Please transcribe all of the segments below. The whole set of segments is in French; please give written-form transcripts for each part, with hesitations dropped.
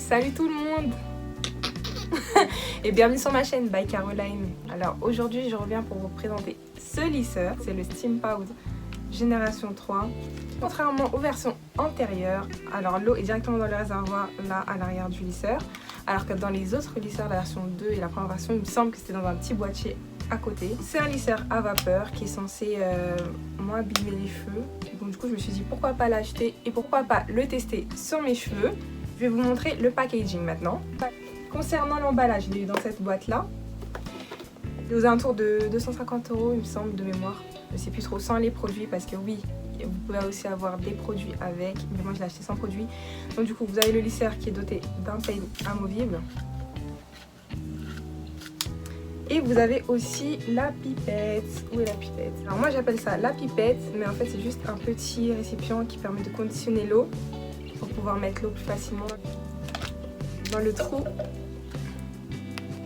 Salut tout le monde et bienvenue sur ma chaîne by Caroline. Alors aujourd'hui je reviens pour vous présenter ce lisseur, c'est le Steam Powder Génération 3. Contrairement aux versions antérieures, alors l'eau est directement dans le réservoir là à l'arrière du lisseur, alors que dans les autres lisseurs, la version 2 et la première version, il me semble que c'était dans un petit boîtier à côté. C'est un lisseur à vapeur qui est censé moins abîmer les cheveux. Donc du coup je me suis dit pourquoi pas l'acheter et pourquoi pas le tester sur mes cheveux. Je vais vous montrer le packaging maintenant. Concernant l'emballage, il est dans cette boîte là. Il est aux alentours de 250 € il me semble de mémoire. Je sais plus trop sans les produits parce que oui, vous pouvez aussi avoir des produits avec, mais moi je l'ai acheté sans produit. Donc du coup vous avez le lisseur qui est doté d'un peigne amovible. Et vous avez aussi la pipette. Où est la pipette? Alors moi j'appelle ça la pipette, mais en fait c'est juste un petit récipient qui permet de conditionner l'eau pour pouvoir mettre l'eau plus facilement dans le trou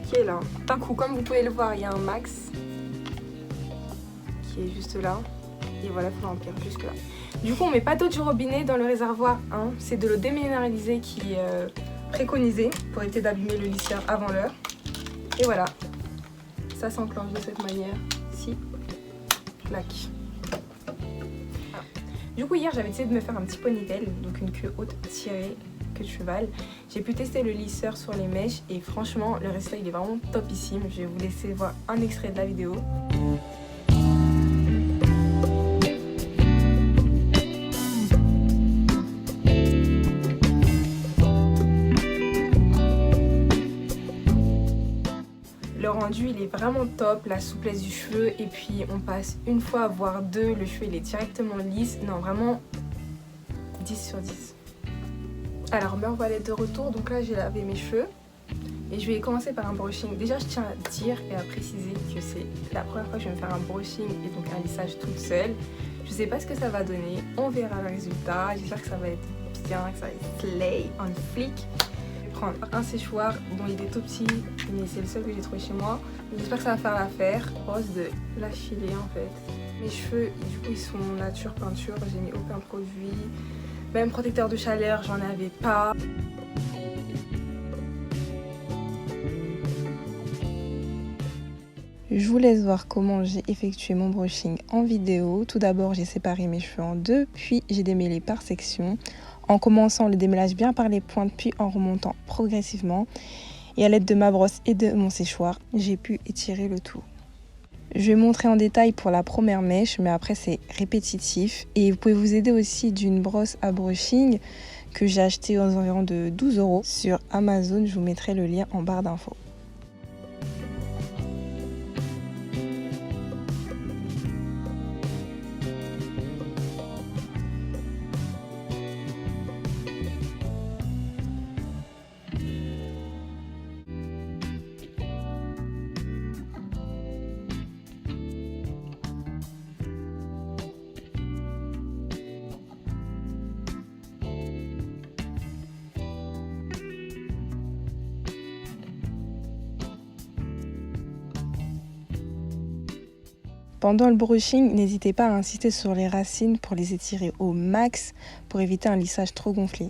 qui est là. D'un coup, comme vous pouvez le voir, il y a un max qui est juste là. Et voilà, il faut remplir jusque là. Du coup, on met pas d'eau du robinet dans le réservoir 1. C'est de l'eau déminéralisée qui est préconisée pour éviter d'abîmer le lisseur avant l'heure. Et voilà, ça s'enclenche de cette manière. Si, clac. Du coup hier j'avais essayé de me faire un petit ponytail, donc une queue haute tirée, queue de cheval. J'ai pu tester le lisseur sur les mèches et franchement le résultat il est vraiment topissime. Je vais vous laisser voir un extrait de la vidéo. Le rendu il est vraiment top, la souplesse du cheveu, et puis on passe une fois voire deux, le cheveu il est directement lisse. Non vraiment 10 sur 10. Alors me revoilà de retour, donc là j'ai lavé mes cheveux et je vais commencer par un brushing. Déjà je tiens à dire et à préciser que c'est la première fois que je vais me faire un brushing et donc un lissage toute seule. Je sais pas ce que ça va donner, on verra le résultat, j'espère que ça va être bien, que ça va être slay on flic. Prendre un séchoir, bon il est tout petit mais c'est le seul que j'ai trouvé chez moi, j'espère que ça va faire l'affaire. Rose de l'affiler en fait. Mes cheveux du coup ils sont nature peinture, j'ai mis aucun produit, même protecteur de chaleur j'en avais pas. Je vous laisse voir comment j'ai effectué mon brushing en vidéo. Tout d'abord j'ai séparé mes cheveux en deux, puis j'ai démêlé par section, en commençant le démêlage bien par les pointes, puis en remontant progressivement. Et à l'aide de ma brosse et de mon séchoir, j'ai pu étirer le tout. Je vais montrer en détail pour la première mèche, mais après c'est répétitif. Et vous pouvez vous aider aussi d'une brosse à brushing que j'ai acheté aux environs de 12 € sur Amazon. Je vous mettrai le lien en barre d'infos. Pendant le brushing, n'hésitez pas à insister sur les racines pour les étirer au max pour éviter un lissage trop gonflé.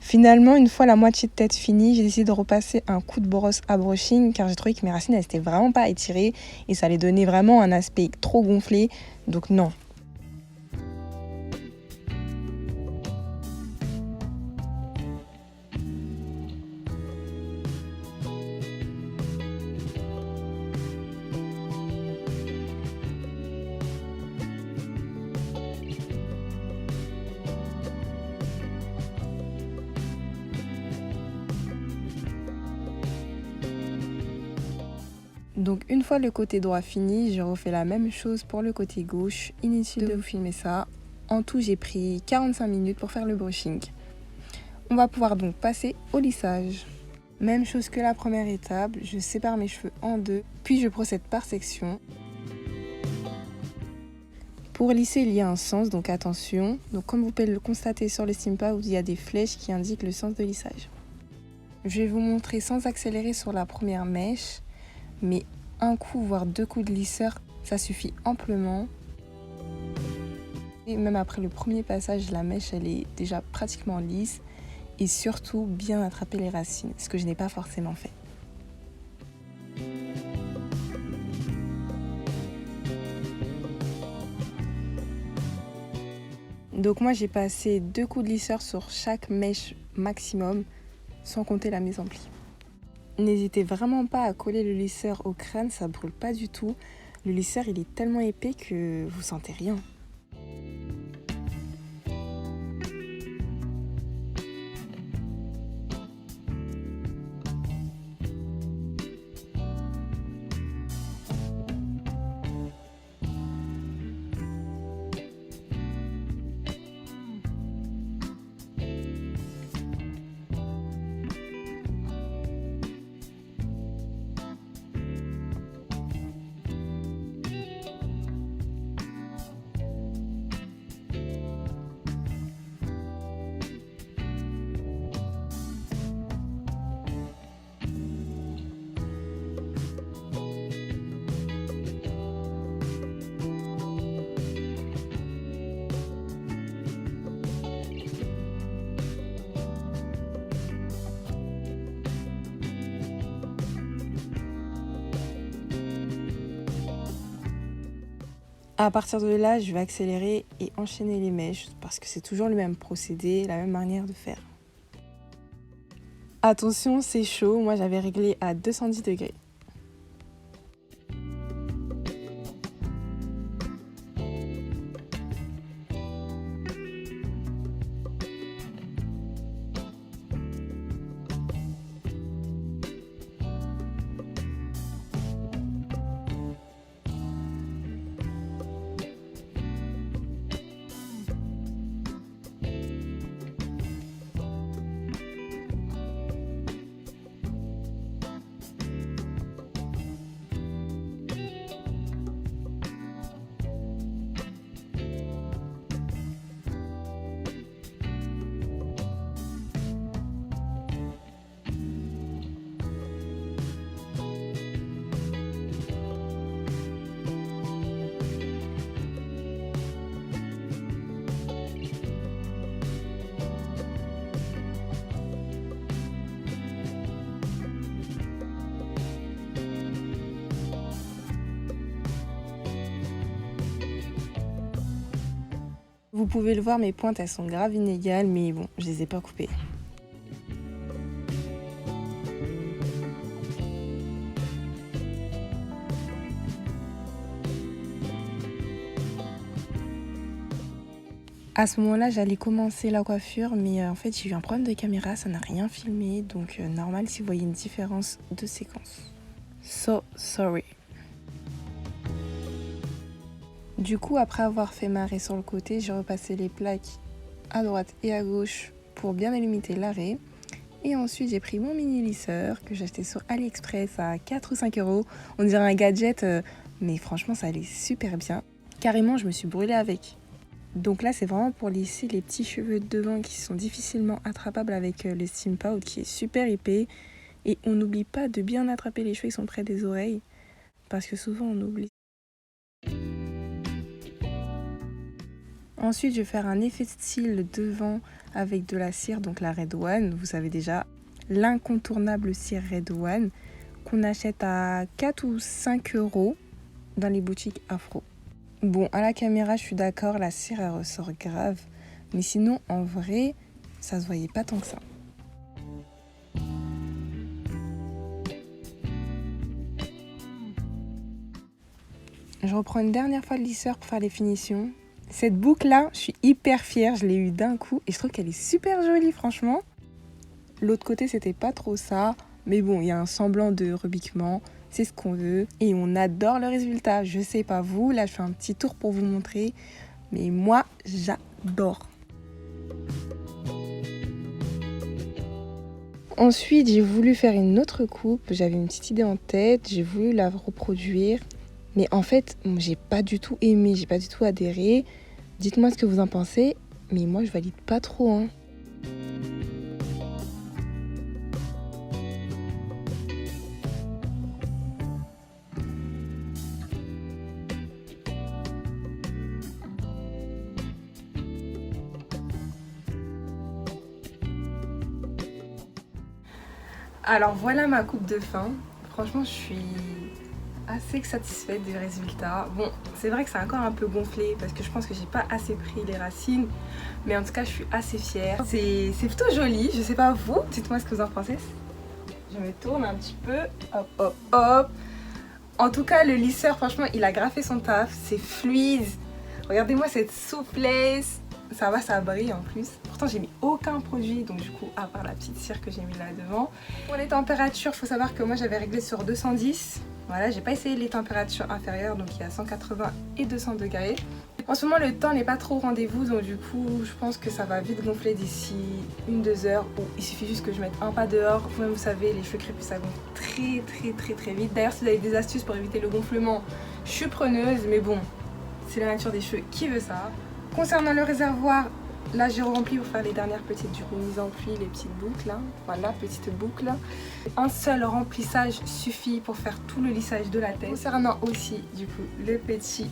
Finalement, une fois la moitié de tête finie, j'ai décidé de repasser un coup de brosse à brushing car j'ai trouvé que mes racines elles étaient vraiment pas étirées et ça allait donner vraiment un aspect trop gonflé. Donc non. Donc une fois le côté droit fini, j'ai refait la même chose pour le côté gauche. Inutile de vous filmer ça. En tout, j'ai pris 45 minutes pour faire le brushing. On va pouvoir donc passer au lissage. Même chose que la première étape, je sépare mes cheveux en deux, puis je procède par section. Pour lisser, il y a un sens, donc attention. Donc comme vous pouvez le constater sur le Steam Powder, il y a des flèches qui indiquent le sens de lissage. Je vais vous montrer sans accélérer sur la première mèche, mais un coup voire 2 coups de lisseur, ça suffit amplement. Et même après le premier passage, la mèche elle est déjà pratiquement lisse et surtout bien attraper les racines, ce que je n'ai pas forcément fait. Donc moi j'ai passé 2 coups de lisseur sur chaque mèche maximum, sans compter la mise en pli. N'hésitez vraiment pas à coller le lisseur au crâne, ça brûle pas du tout. Le lisseur il est tellement épais que vous sentez rien. À partir de là, je vais accélérer et enchaîner les mèches parce que c'est toujours le même procédé, la même manière de faire. Attention, c'est chaud, moi j'avais réglé à 210 degrés. Vous pouvez le voir, mes pointes elles sont grave inégales, mais bon, je les ai pas coupées. À ce moment-là, j'allais commencer la coiffure, mais en fait, j'ai eu un problème de caméra, ça n'a rien filmé, donc normal si vous voyez une différence de séquence. So sorry. Du coup, après avoir fait marrer sur le côté, j'ai repassé les plaques à droite et à gauche pour bien délimiter l'arrêt. Et ensuite, j'ai pris mon mini lisseur que j'ai acheté sur AliExpress à 4 ou 5 euros. On dirait un gadget, mais franchement, ça allait super bien. Carrément, je me suis brûlée avec. Donc là, c'est vraiment pour lisser les petits cheveux de devant qui sont difficilement attrapables avec le Steam Powder qui est super épais. Et on n'oublie pas de bien attraper les cheveux qui sont près des oreilles parce que souvent on oublie. Ensuite, je vais faire un effet de style devant avec de la cire, donc la Red One. Vous savez déjà, l'incontournable cire Red One qu'on achète à 4 ou 5 euros dans les boutiques afro. Bon, à la caméra, je suis d'accord, la cire, elle ressort grave. Mais sinon, en vrai, ça se voyait pas tant que ça. Je reprends une dernière fois le lisseur pour faire les finitions. Cette boucle-là, je suis hyper fière, je l'ai eue d'un coup et je trouve qu'elle est super jolie, franchement. L'autre côté, c'était pas trop ça, mais bon, il y a un semblant de rebiquement, c'est ce qu'on veut et on adore le résultat. Je sais pas vous, là je fais un petit tour pour vous montrer, mais moi, j'adore. Ensuite, j'ai voulu faire une autre coupe, j'avais une petite idée en tête, j'ai voulu la reproduire. Mais en fait, j'ai pas du tout aimé, j'ai pas du tout adhéré. Dites-moi ce que vous en pensez, mais moi je valide pas trop, hein. Alors voilà ma coupe de fin. Franchement, je suis assez satisfaite du résultat. Bon, c'est vrai que c'est encore un peu gonflé parce que je pense que j'ai pas assez pris les racines, mais en tout cas je suis assez fière. C'est plutôt joli, je sais pas vous, dites-moi ce que vous en pensez. Je me tourne un petit peu, hop hop hop. En tout cas le lisseur, franchement il a graffé son taf, c'est fluide. Regardez-moi cette souplesse, ça va, ça brille en plus. Pourtant j'ai mis aucun produit, donc du coup à part la petite cire que j'ai mis là devant. Pour les températures, il faut savoir que moi j'avais réglé sur 210. Voilà, j'ai pas essayé les températures inférieures, donc il y a 180 et 200 degrés. En ce moment le temps n'est pas trop au rendez-vous, donc du coup je pense que ça va vite gonfler d'ici 1-2 heures. Ou il suffit juste que je mette un pas dehors. Vous-même vous savez, les cheveux crépus ça gonfle très vite. D'ailleurs si vous avez des astuces pour éviter le gonflement, je suis preneuse, mais bon, c'est la nature des cheveux qui veut ça. Concernant le réservoir, là j'ai rempli pour faire les dernières petites mises en pli, les petites boucles là. Voilà, petite boucle. Un seul remplissage suffit pour faire tout le lissage de la tête. Concernant aussi du coup le petit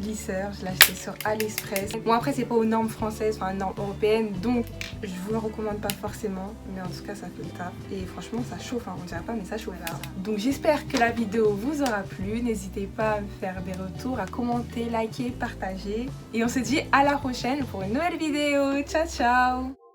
lisseur, je l'ai acheté sur AliExpress. Bon après c'est pas aux normes françaises, enfin aux normes européennes, donc je vous le recommande pas forcément, mais en tout cas ça fait le taf et franchement ça chauffe, hein. On dirait pas mais ça chauffe là. Donc j'espère que la vidéo vous aura plu, n'hésitez pas à me faire des retours, à commenter, liker, partager et on se dit à la prochaine pour une nouvelle vidéo. Ciao ciao.